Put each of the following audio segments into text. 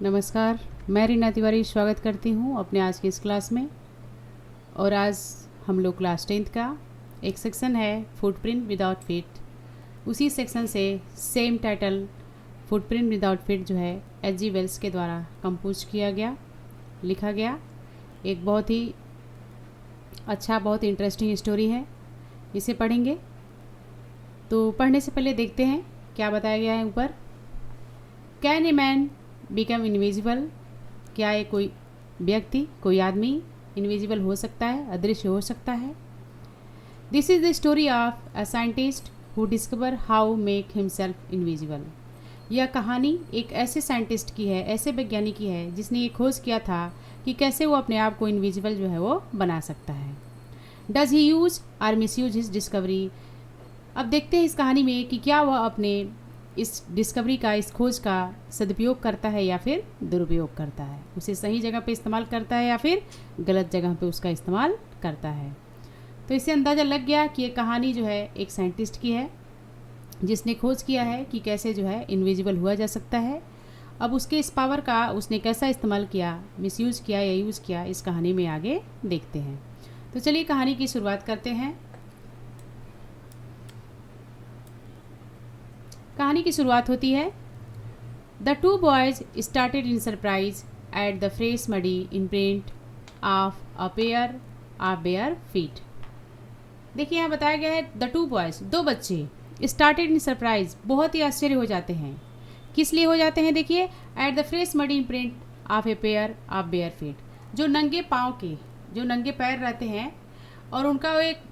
नमस्कार, मैं रीना तिवारी स्वागत करती हूँ अपने आज की इस क्लास में। और आज हम लोग क्लास 10th का एक सेक्शन है फुटप्रिंट विदाउट फीट, उसी सेक्शन से same title footprint without feet जो है H.G. वेल्स के द्वारा कंपोज किया गया, लिखा गया। एक बहुत ही अच्छा, बहुत इंटरेस्टिंग स्टोरी है। इसे पढ़ेंगे। तो पढ़ने से पहले देखते हैं क्या बताया गया है ऊपर। Can a man become invisible? क्या ये कोई व्यक्ति, कोई आदमी इनविजिबल हो सकता है, अदृश्य हो सकता है? This is the story of a scientist who discover how make himself invisible. यह कहानी एक ऐसे साइंटिस्ट की है, ऐसे वैज्ञानिक की है जिसने ये खोज किया था कि कैसे वो अपने आप को इनविजिबल जो है वो बना सकता है। Does he use or misuse his discovery? अब देखते हैं इस कहानी में कि क्या वह अपने इस डिस्कवरी का, इस खोज का सदुपयोग करता है या फिर दुरुपयोग करता है। उसे सही जगह पे इस्तेमाल करता है या फिर गलत जगह पे उसका इस्तेमाल करता है। तो इससे अंदाज़ा लग गया कि ये कहानी जो है एक साइंटिस्ट की है जिसने खोज किया है कि कैसे जो है इनविजिबल हुआ जा सकता है। अब उसके इस पावर का उसने कैसा इस्तेमाल किया, मिसयूज़ किया या यूज़ किया, इस कहानी में आगे देखते हैं। तो चलिए कहानी की शुरुआत करते हैं। कहानी की शुरुआत होती है। The two boys started in surprise at the fresh muddy imprint of a pair of bare feet. देखिए यहाँ बताया गया है द टू बॉयज, दो बच्चे, स्टार्टेड इन सरप्राइज, बहुत ही आश्चर्य हो जाते हैं। किस लिए हो जाते हैं? देखिए, at the fresh muddy imprint of a pair of bare feet, जो नंगे पाँव के, जो नंगे पैर रहते हैं और उनका एक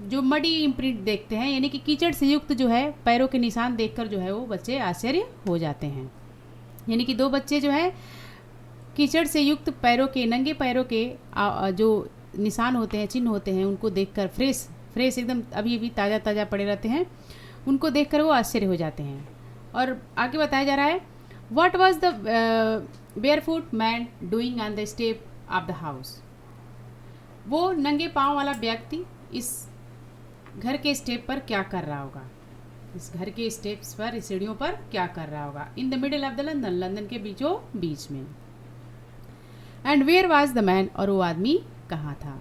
जो मडी इम्प्रिंट देखते हैं, यानी कि कीचड़ से युक्त जो है पैरों के निशान देखकर जो है वो बच्चे आश्चर्य हो जाते हैं। यानी कि दो बच्चे जो है कीचड़ से युक्त पैरों के, नंगे पैरों के जो निशान होते हैं, चिन्ह होते हैं, उनको देखकर फ्रेश एकदम अभी अभी ताज़ा ताज़ा पड़े रहते हैं, उनको देखकर वो आश्चर्य हो जाते हैं। और आगे बताया जा रहा है, what was the barefoot man doing on the step of the house? वो नंगे पाँव वाला व्यक्ति इस घर के स्टेप पर क्या कर रहा होगा? इस घर के स्टेप्स पर, इस सीढ़ियों पर क्या कर रहा होगा? In the middle of the London, London के बीचों बीच में। And where was the man? और वो आदमी कहाँ था?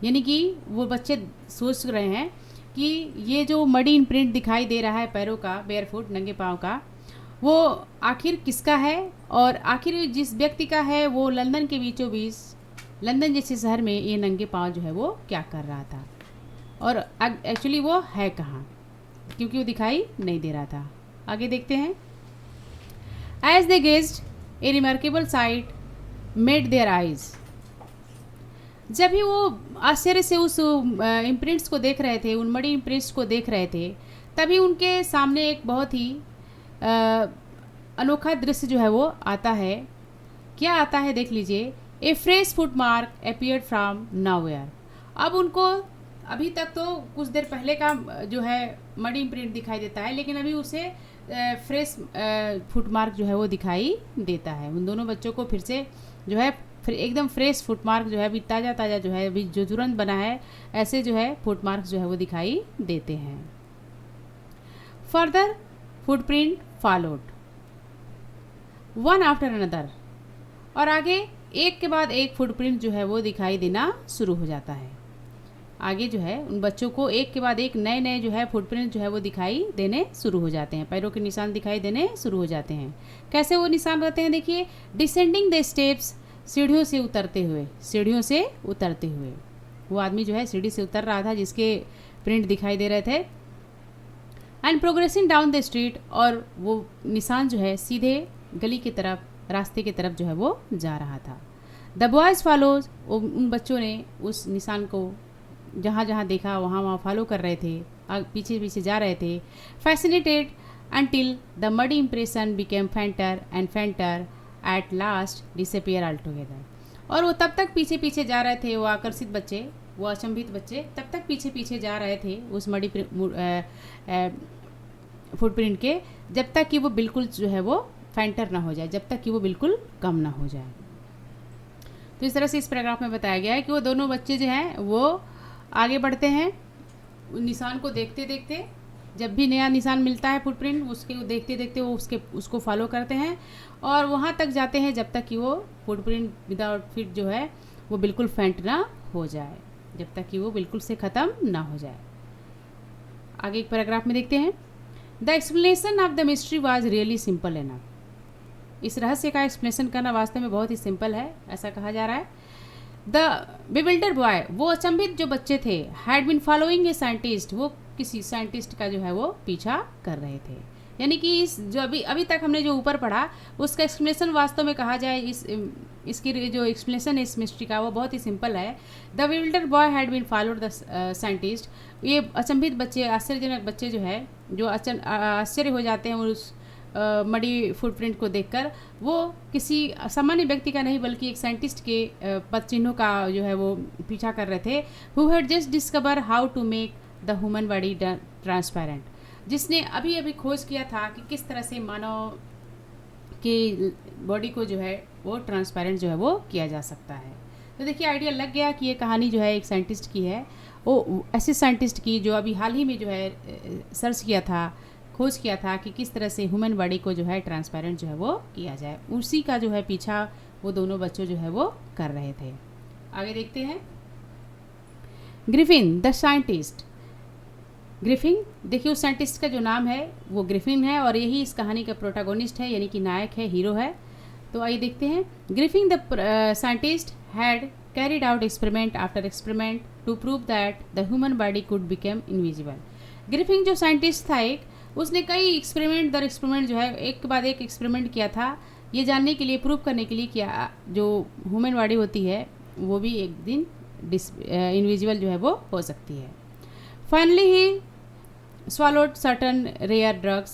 यानी कि वो बच्चे सोच रहे हैं कि ये जो मडी इम्प्रिंट दिखाई दे रहा है पैरों का, बेयरफुट, नंगे पाँव का, वो आखिर किसका है? और आखिर जिस व्यक्ति का है वो लंदन के बीचों बीच, लंदन जैसे शहर में ये नंगे पाँव जो है वो क्या कर रहा था? और एक्चुअली वो है कहाँ, क्योंकि वो दिखाई नहीं दे रहा था। आगे देखते हैं। As they gazed a remarkable sight made their eyes. जब भी वो आश्चर्य से उस इम्प्रिंट्स को देख रहे थे, उन मड़ी इम्प्रिंट्स को देख रहे थे, तभी उनके सामने एक बहुत ही अनोखा दृश्य जो है वो आता है। क्या आता है देख लीजिए। A fresh foot mark appeared from nowhere. अब उनको अभी तक तो कुछ देर पहले का जो है मडी इम्प्रिंट दिखाई देता है, लेकिन अभी उसे फ्रेश फुटमार्क जो है वो दिखाई देता है। उन दोनों बच्चों को फिर से जो है एकदम फ्रेश फुटमार्क जो है अभी ताज़ा ताज़ा जो है अभी जो तुरंत बना है, ऐसे जो है फुटमार्क जो है वो दिखाई देते हैं। Further footprint followed one after another. और आगे एक के बाद एक फुटप्रिंट जो है वो दिखाई देना शुरू हो जाता है। आगे जो है उन बच्चों को एक के बाद एक नए नए जो है फुटप्रिंट जो है वो दिखाई देने शुरू हो जाते हैं, पैरों के निशान दिखाई देने शुरू हो जाते हैं। कैसे वो निशान रहते हैं? देखिए, डिसेंडिंग द स्टेप्स, सीढ़ियों से उतरते हुए, सीढ़ियों से उतरते हुए। वो आदमी जो है सीढ़ी से उतर रहा था जिसके प्रिंट दिखाई दे रहे थे। And progressing down the street, और वो निशान जो है सीधे गली की तरफ, रास्ते की तरफ जो है वो जा रहा था। द बॉयज़ फॉलोज, उन बच्चों ने उस निशान को जहाँ जहाँ देखा वहाँ वहाँ फॉलो कर रहे थे, पीछे पीछे जा रहे थे। Fascinated until the muddy impression became fainter and fainter, at last disappear altogether। और वो तब तक पीछे पीछे जा रहे थे, वो आकर्षित बच्चे, वो अचंभित बच्चे तब तक पीछे पीछे जा रहे थे उस मडी फुटप्रिंट के, जब तक कि वो बिल्कुल जो है वो फैंटर ना हो जाए, जब तक कि वो बिल्कुल कम ना हो जाए। तो इस तरह से इस पैराग्राफ में बताया गया है कि वो दोनों बच्चे जो हैं वो आगे बढ़ते हैं निशान को देखते देखते, जब भी नया निशान मिलता है फुटप्रिंट, उसके देखते देखते वो उसको फॉलो करते हैं और वहाँ तक जाते हैं जब तक कि वो फुटप्रिंट विदाउट फीट जो है वो बिल्कुल फेंट ना हो जाए, जब तक कि वो बिल्कुल से ख़त्म ना हो जाए। आगे एक पैराग्राफ में देखते हैं, the explanation of the mystery was really simple enough. इस रहस्य का एक्सप्लेनेशन करना वास्तव में बहुत ही सिंपल है, ऐसा कहा जा रहा है। द बिविल्डर बॉय, वो अचंभित जो बच्चे थे, had been following a scientist, वो किसी साइंटिस्ट का जो है वो पीछा कर रहे थे। यानी कि इस जो अभी तक हमने जो ऊपर पढ़ा उसका एक्सप्लेनेशन वास्तव में कहा जाए, इसकी जो एक्सप्लेनेशन है इस मिस्ट्री का वो बहुत ही सिंपल है। The bewilder boy had been followed the scientist, ये अचंभित बच्चे, आश्चर्यजनक बच्चे जो है, जो आश्चर्य हो जाते हैं उस मडी फुटप्रिंट को देखकर, वो किसी सामान्य व्यक्ति का नहीं बल्कि एक साइंटिस्ट के पद चिन्हों का जो है वो पीछा कर रहे थे। Who had just discover how to make the human body transparent, जिसने अभी अभी खोज किया था कि किस तरह से मानव की बॉडी को जो है वो ट्रांसपेरेंट जो है वो किया जा सकता है। तो देखिए आइडिया लग गया कि ये कहानी जो है एक साइंटिस्ट की है, वो ऐसे साइंटिस्ट की जो अभी हाल ही में जो है सर्च किया था, खोज किया था कि किस तरह से ह्यूमन बॉडी को जो है ट्रांसपेरेंट जो है वो किया जाए, उसी का जो है पीछा वो दोनों बच्चों जो है वो कर रहे थे। आगे देखते हैं, ग्रिफिन द साइंटिस्ट। ग्रिफिन, देखिए उस साइंटिस्ट का जो नाम है वो ग्रिफिन है और यही इस कहानी का प्रोटैगनिस्ट है, यानी कि नायक है, हीरो है। तो आइए देखते हैं, Griffin the scientist had carried out experiment after experiment to prove that the human body could become invisible. Griffin जो साइंटिस्ट था एक, उसने कई एक्सपेरिमेंट दर एक्सपेरिमेंट जो है एक के बाद एक एक्सपेरिमेंट किया था, ये जानने के लिए, प्रूव करने के लिए किया जो ह्यूमन बॉडी होती है वो भी एक दिन इनविजिबल जो है वो हो सकती है। Finally he swallowed certain rare drugs,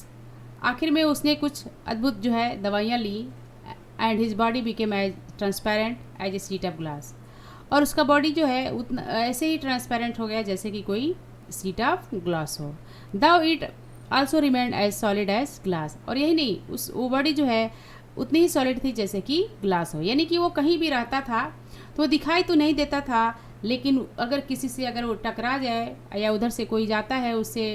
आखिर में उसने कुछ अद्भुत जो है दवाइयाँ ली, and his body became as transparent as a sheet of glass, और उसका बॉडी जो है उतना ऐसे ही ट्रांसपेरेंट हो गया जैसे कि कोई शीट ऑफ ग्लास हो। Though it also remained as solid as glass, और यही नहीं, वो बॉडी जो है उतनी ही सॉलिड थी जैसे कि ग्लास हो, यानी कि वो कहीं भी रहता था तो दिखाई तो नहीं देता था, लेकिन अगर किसी से अगर वो टकरा जाए या उधर से कोई जाता है उससे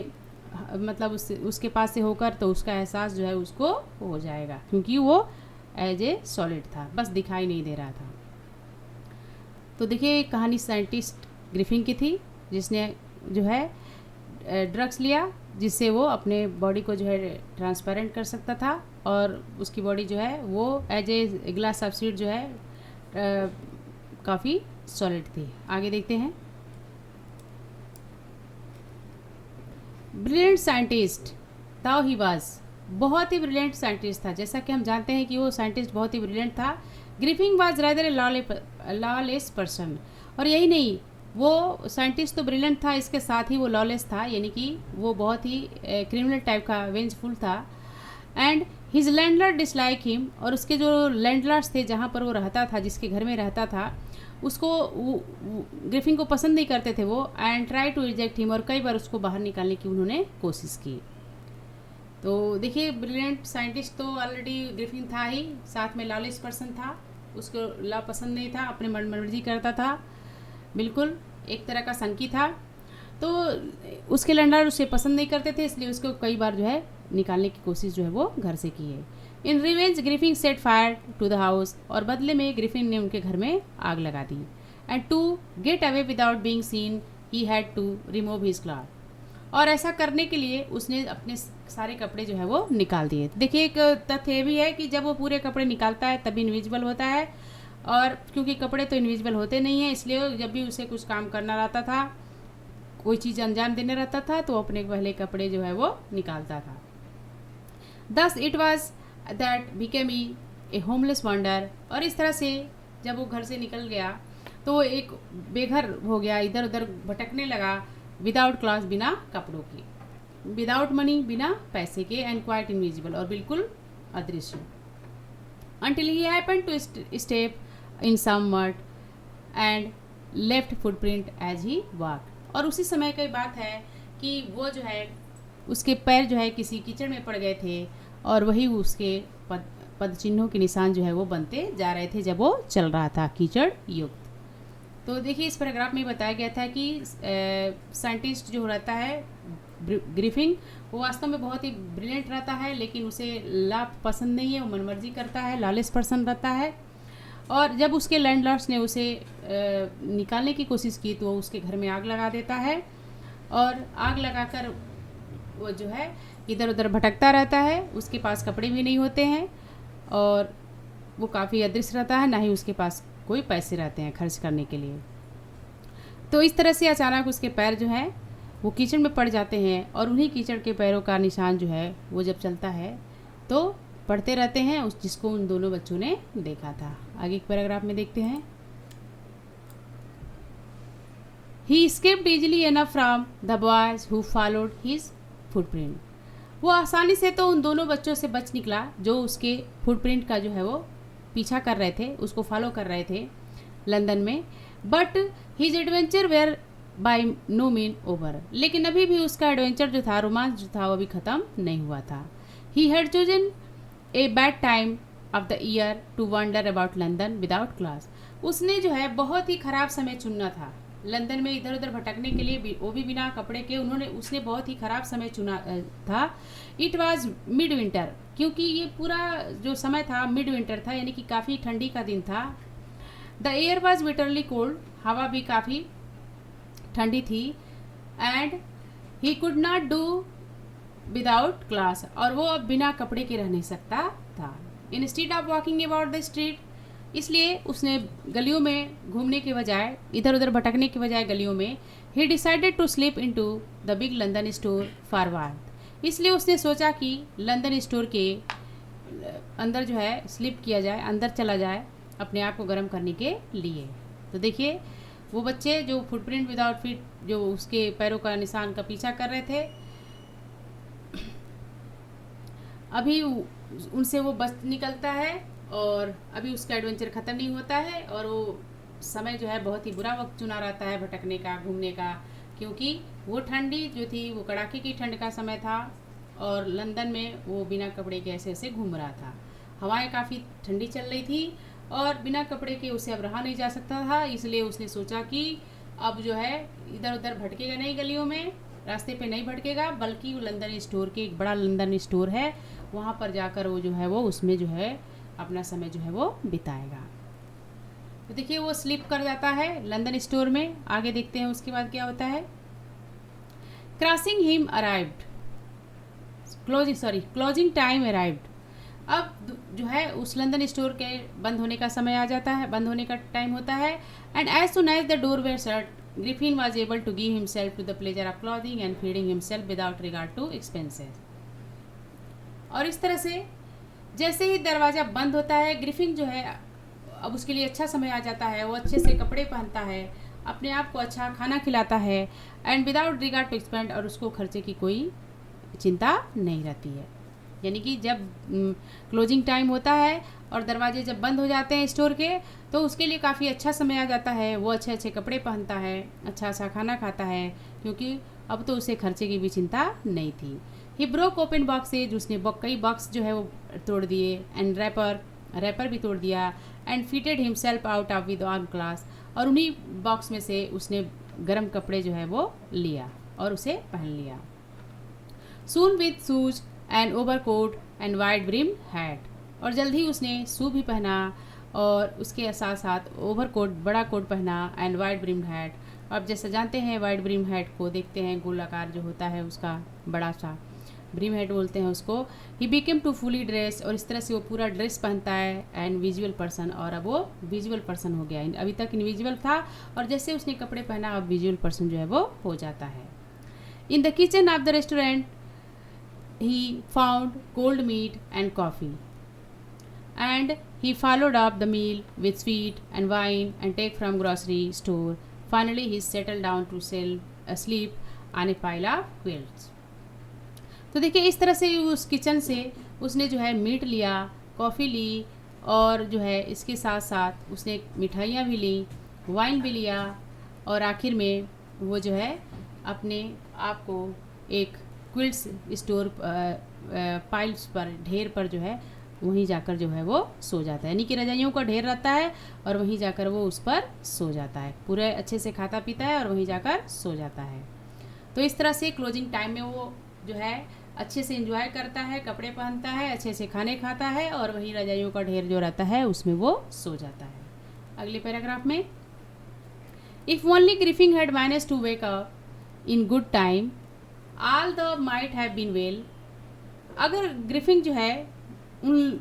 मतलब उसके पास से होकर, तो उसका एहसास जो है उसको हो जाएगा, क्योंकि वो एज ए सॉलिड था, बस दिखाई नहीं दे रहा था। तो देखिए कहानी साइंटिस्ट ग्रिफिन की थी, जिसने जो है ड्रग्स लिया जिससे वो अपने बॉडी को जो है ट्रांसपेरेंट कर सकता था, और उसकी बॉडी जो है वो as a glass of sheet जो है काफ़ी सॉलिड थी। आगे देखते हैं, brilliant scientist though he was, बहुत ही ब्रिलियंट साइंटिस्ट था, जैसा कि हम जानते हैं कि वो साइंटिस्ट बहुत ही ब्रिलियंट था। Griffin was rather A lawless person, और यही नहीं, वो साइंटिस्ट तो ब्रिलियंट था, इसके साथ ही वो लॉलेस था, यानी कि वो बहुत ही क्रिमिनल टाइप का, वेंजफुल था। And his landlord dislike him, और उसके जो लैंडलॉर्ड्स थे जहाँ पर वो रहता था, जिसके घर में रहता था, उसको ग्रिफिन को पसंद नहीं करते थे वो, and try to reject him, और कई बार उसको बाहर निकालने की उन्होंने कोशिश की। तो देखिए ब्रिलियंट साइंटिस्ट तो ऑलरेडी ग्रिफिन था ही, साथ में लॉलेस पर्सन था, उसको लॉ पसंद नहीं था, अपने मर्जी करता था, बिल्कुल एक तरह का सनकी था। तो उसके लैंडलॉर्ड उसे पसंद नहीं करते थे, इसलिए उसको कई बार जो है निकालने की कोशिश जो है वो घर से की है। In revenge Griffin set fire to the house, और बदले में ग्रिफिन ने उनके घर में आग लगा दी। And to get away without being seen he had to remove his cloth, और ऐसा करने के लिए उसने अपने सारे कपड़े जो है वो निकाल दिए। देखिए एक तथ्य ये भी है कि जब वो पूरे कपड़े निकालता है तभी इनविजिबल होता है, और क्योंकि कपड़े तो इनविजिबल होते नहीं हैं, इसलिए जब भी उसे कुछ काम करना रहता था, कोई चीज़ अंजाम देने रहता था, तो अपने पहले कपड़े जो है वो निकालता था। Thus it was that became a homeless wonder, और इस तरह से जब वो घर से निकल गया तो वो एक बेघर हो गया, इधर उधर भटकने लगा, विदाउट क्लॉथ, बिना कपड़ों के, विदाउट मनी, बिना पैसे के, एंड क्वाइट इनविजिबल, और बिल्कुल अदृश्य। until he happened to step in some mud and left footprint as he walked, और उसी समय की बात है कि वो जो है उसके पैर जो है किसी कीचड़ में पड़ गए थे, और वही उसके पद चिन्हों के निशान जो है वो बनते जा रहे थे जब वो चल रहा था कीचड़ युक्त। तो देखिए इस पैराग्राफ में बताया गया था कि साइंटिस्ट जो रहता है ग्रिफिन वो वास्तव में बहुत ही ब्रिलियंट रहता है, लेकिन उसे लाभ पसंद नहीं है, वो मनमर्जी करता है, लालच पर्सन रहता है। और जब उसके लैंडलॉर्ड्स ने उसे निकालने की कोशिश की तो वो उसके घर में आग लगा देता है, और आग लगाकर वो जो है इधर उधर भटकता रहता है। उसके पास कपड़े भी नहीं होते हैं और वो काफ़ी अदृश्य रहता है, ना ही उसके पास कोई पैसे रहते हैं खर्च करने के लिए। तो इस तरह से अचानक उसके पैर जो हैं वो कीचड़ में पड़ जाते हैं, और उन्हीं कीचड़ के पैरों का निशान जो है वो जब चलता है तो पढ़ते रहते हैं उस जिसको उन दोनों बच्चों ने देखा था। आगे एक पैराग्राफ में देखते हैं। He escaped easily enough from the boys who followed his footprint. वो आसानी से तो उन दोनों बच्चों से बच निकला जो उसके फुटप्रिंट का जो है वो पीछा कर रहे थे, उसको फॉलो कर रहे थे लंदन में। But his adventure were by no mean over. लेकिन अभी भी उसका एडवेंचर जो था, रोमांच जो था, वो अभी ख़त्म नहीं हुआ था। He had chosen a bad time of the year to wander about London without class. उसने जो है बहुत ही ख़राब समय चुनना था लंदन में इधर उधर भटकने के लिए, वो भी बिना कपड़े के। उसने बहुत ही ख़राब समय चुना था। इट वॉज मिड विंटर, क्योंकि ये पूरा जो समय था मिड विंटर था, यानी कि काफ़ी ठंडी का दिन था। The air was bitterly cold, हवा भी काफ़ी ठंडी थी। And he could not do without class, और वो अब बिना कपड़े के रह नहीं सकता था। Instead of walking about the street, इसलिए उसने गलियों में घूमने के बजाय, इधर उधर भटकने के बजाय गलियों में, he decided to slip into the big London store for warmth. इसलिए उसने सोचा कि लंदन स्टोर के अंदर जो है स्लिप किया जाए, अंदर चला जाए अपने आप को गर्म करने के लिए। तो देखिए वो बच्चे जो फुटप्रिंट विदाउट फीट, जो उसके पैरों का निशान का पीछा कर रहे थे, अभी उनसे वो बच निकलता है, और अभी उसका एडवेंचर ख़त्म नहीं होता है, और वो समय जो है बहुत ही बुरा वक्त चुना रहता है भटकने का, घूमने का, क्योंकि वो ठंडी जो थी वो कड़ाके की ठंड का समय था, और लंदन में वो बिना कपड़े के ऐसे ऐसे घूम रहा था। हवाएं काफ़ी ठंडी चल रही थी और बिना कपड़े के उसे अब रहा नहीं जा सकता था। इसलिए उसने सोचा कि अब जो है इधर उधर भटकेगा नहीं, गलियों में रास्ते पे नहीं भटकेगा, बल्कि वो लंदन स्टोर के, एक बड़ा लंदन स्टोर है, वहाँ पर जाकर वो जो है वो उसमें जो है अपना समय जो है वो बिताएगा। तो देखिए वो स्लिप कर जाता है लंदन स्टोर में। आगे देखते हैं उसके बाद क्या होता है। Crossing him arrived, closing time arrived. अब जो है उस लंदन स्टोर के बंद होने का समय आ जाता है, बंद होने का टाइम होता है। And as soon as the door were shut, Griffin was able to give himself to the pleasure of clothing and feeding himself without regard to expenses. और इस तरह से जैसे ही दरवाज़ा बंद होता है, ग्रिफिन जो है अब उसके लिए अच्छा समय आ जाता है। वो अच्छे से कपड़े पहनता है, अपने आप को अच्छा खाना खिलाता है, and without regard to expend, और उसको खर्चे की कोई चिंता नहीं रहती है। यानी कि जब क्लोजिंग टाइम होता है और दरवाजे जब बंद हो जाते हैं स्टोर के, तो उसके लिए काफ़ी अच्छा समय आ जाता है। वो अच्छे अच्छे कपड़े पहनता है, अच्छा सा खाना खाता है, क्योंकि अब तो उसे खर्चे की भी चिंता नहीं थी। ही ब्रोक ओपन बॉक्सेज, उसने कई बॉक्स जो है वो तोड़ दिए, एंड रैपर भी तोड़ दिया, and fitted himself out of with on class, और उन्हीं बॉक्स में से उसने गर्म कपड़े जो है वो लिया और उसे पहन लिया। Soon with shoes and overcoat and wide brim hat, और जल्द ही उसने शू भी पहना और उसके साथ साथ ओवरकोट, बड़ा कोट पहना, एंड वाइड ब्रिम हैट। अब जैसे जानते हैं वाइड ब्रिम हैट को, देखते हैं गोलाकार जो होता है उसका बड़ा सा ब्रिम हेड बोलते हैं उसको। He became to fully dress, और इस तरह से वो पूरा ड्रेस पहनता है, एंड विजुअल पर्सन, और अब वो विजुअल पर्सन हो गया। अभी तक इनविजुअल था, और जैसे उसने कपड़े पहना अब विजुअल पर्सन जो है वो हो जाता है। In the kitchen of the restaurant he found cold meat and coffee, and he followed up the meal with sweet and wine and take from grocery store. Finally he settle down to sleep on a pile of quilts. तो देखिए इस तरह से उस kitchen से उसने जो है मीट लिया, कॉफ़ी ली, और जो है इसके साथ साथ उसने मिठाइयाँ भी ली, वाइन भी लिया, और आखिर में वो जो है अपने आप को एक क्विल्ट्स स्टोर पाइल्स पर, ढेर पर जो है वहीं जाकर जो है वो सो जाता है। यानी कि रजाइयों का ढेर रहता है और वहीं जाकर वो उस पर सो जाता है। पूरे अच्छे से खाता पीता है और वहीं जाकर सो जाता है। तो इस तरह से क्लोजिंग टाइम में वो जो है अच्छे से एंजॉय करता है, कपड़े पहनता है, अच्छे से खाने खाता है और वहीं रजाइयों का ढेर जो रहता है उसमें वो सो जाता है। अगले पैराग्राफ में, if only Griffin had manage to wake up in good time all the might have been well. अगर ग्रिफिन जो है उन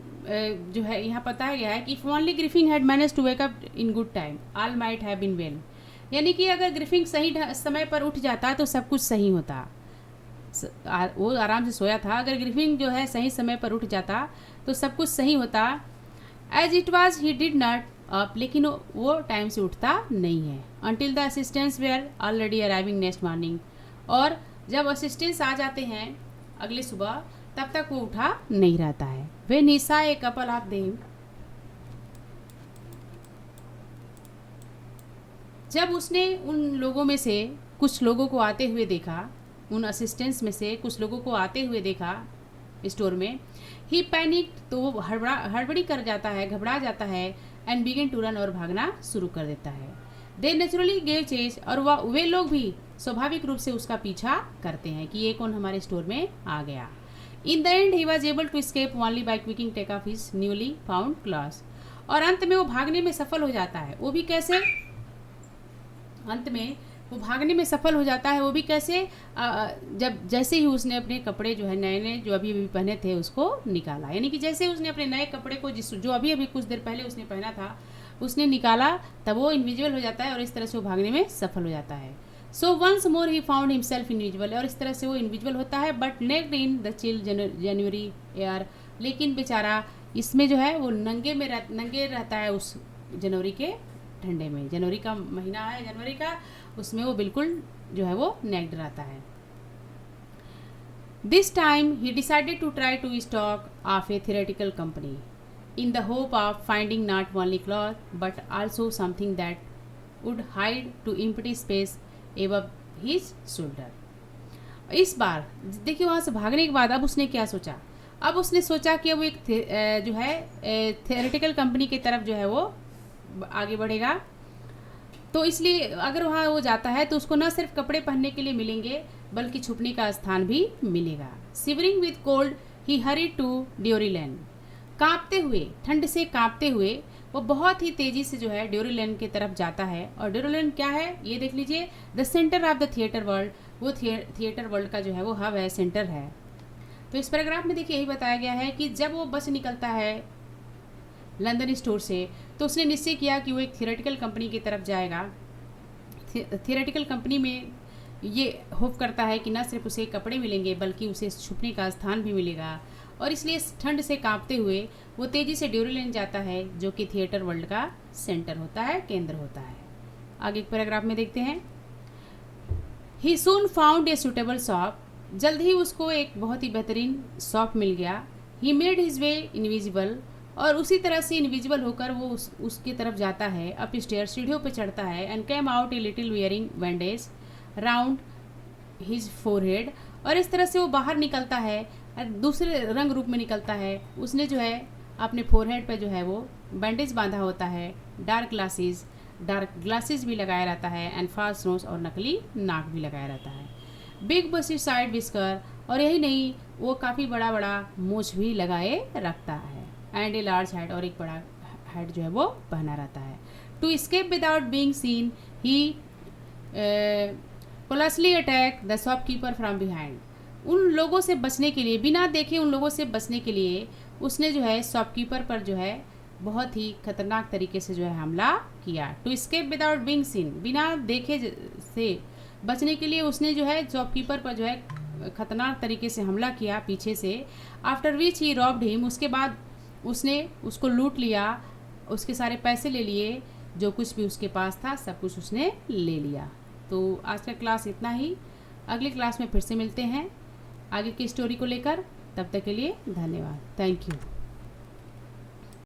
जो है यहाँ बताया गया है कि if only Griffin had manage to wake up in good time all might have been well, यानी कि अगर ग्रिफिन सही समय पर उठ जाता तो सब कुछ सही होता। वो आराम से सोया था, अगर ग्रिफिन जो है सही समय पर उठ जाता तो सब कुछ सही होता। As it was he did not up, लेकिन वो टाइम से उठता नहीं है। Until the assistants were already arriving next morning, और जब असिस्टेंट्स आ जाते हैं अगले सुबह तब तक वो उठा नहीं रहता है। वे निशा ए कपल ऑफ देम, जब उसने उन लोगों में से कुछ लोगों को आते हुए देखा, उन असिस्टेंट्स में से कुछ लोगों को आते हुए देखा स्टोर में, ही पैनिक, तो वो हड़बड़ी कर जाता है, घबरा जाता है, एंड बिगिन टू रन, और भागना शुरू कर देता है। दे नेचुरली गेव चेज, और वे लोग भी स्वाभाविक रूप से उसका पीछा करते हैं कि ये कौन हमारे स्टोर में आ गया। In the end he was able to escape only by क्विकिंग take off his newly found clothes, और अंत में वो भागने में सफल हो जाता है। वो भी कैसे? अंत में वो भागने में सफल हो जाता है, वो भी कैसे? जब जैसे ही उसने अपने कपड़े जो है नए नए जो अभी अभी पहने थे उसको निकाला, यानी कि जैसे उसने अपने नए कपड़े को जो अभी अभी कुछ देर पहले उसने पहना था उसने निकाला, तब वो इनविजिबल हो जाता है और इस तरह से वो भागने में सफल हो जाता है। So once more he found himself invisible, और इस तरह से वो इनविजिबल होता है, but naked in the chill January air, लेकिन बेचारा इसमें जो है वो नंगे रहता है उस जनवरी के ठंडे में। जनवरी का महीना है, जनवरी का, उसमें वो बिल्कुल जो है वो नेक्ड रहता है। This time he decided to try to stock of a theoretical company in the hope of finding not only cloth but also something that would hide to empty space above his shoulder. इस बार देखिए वहाँ से भागने के बाद अब उसने क्या सोचा? अब उसने सोचा कि वो एक जो है थियोरेटिकल कंपनी की तरफ जो है वो आगे बढ़ेगा, तो इसलिए अगर वहाँ वो जाता है तो उसको न सिर्फ कपड़े पहनने के लिए मिलेंगे बल्कि छुपने का स्थान भी मिलेगा। Shivering with cold he hurried to Drury Lane, कांपते हुए, ठंड से कांपते हुए वो बहुत ही तेजी से जो है ड्यूरी लेन की तरफ जाता है। और ड्यूरी लेन क्या है ये देख लीजिए, the centre of the theatre world, वो थिएटर वर्ल्ड का जो है वो हब है, सेंटर है। तो इस पैराग्राफ में देखिए यही बताया गया है कि जब वो बस निकलता है लंदन स्टोर से तो उसने निश्चय किया कि वो एक थियोरेटिकल कंपनी की तरफ जाएगा। थियोरेटिकल कंपनी में ये होप करता है कि न सिर्फ उसे कपड़े मिलेंगे बल्कि उसे छुपने का स्थान भी मिलेगा, और इसलिए ठंड से कांपते हुए वो तेज़ी से ड्यूरी लेन जाता है जो कि थिएटर वर्ल्ड का सेंटर होता है, केंद्र होता है। आगे एक पैराग्राफ में देखते हैं, ही सून फाउंड ए सुटेबल शॉप, जल्द ही उसको एक बहुत ही बेहतरीन शॉप मिल गया। He made his way invisible, और उसी तरह से इनविजिबल होकर वो उसकी तरफ जाता है, अप स्टेयर, सीढ़ियों पे चढ़ता है, and came out a little wearing bandage round his forehead, और इस तरह से वो बाहर निकलता है, दूसरे रंग रूप में निकलता है। उसने जो है अपने फोरहेड पे जो है वो बैंडेज बांधा होता है, डार्क ग्लासेस भी लगाया रहता है, एंड फास्ट नोज, और नकली नाक भी लगाया रहता है। बिग बसी साइड विस्कर, और यही नहीं वो काफ़ी बड़ा बड़ा मूछ भी लगाए रखता है, एंड ए लार्ज हैट, और एक बड़ा हैट जो है वो पहना रहता है। To escape without being seen he closely attack the shopkeeper from behind, उन लोगों से बचने के लिए, बिना देखे उन लोगों से बचने के लिए उसने जो है शॉपकीपर पर जो है बहुत ही खतरनाक तरीके से जो है हमला किया। To escape without being seen, बिना देखे से बचने के लिए उसने जो है शॉपकीपर पर जो है खतरनाक तरीके से हमला किया पीछे से। After which he robbed him, उसके बाद उसने उसको लूट लिया, उसके सारे पैसे ले लिए, जो कुछ भी उसके पास था सब कुछ उसने ले लिया। तो आज का क्लास इतना ही, अगली क्लास में फिर से मिलते हैं आगे की स्टोरी को लेकर। तब तक के लिए धन्यवाद, थैंक यू।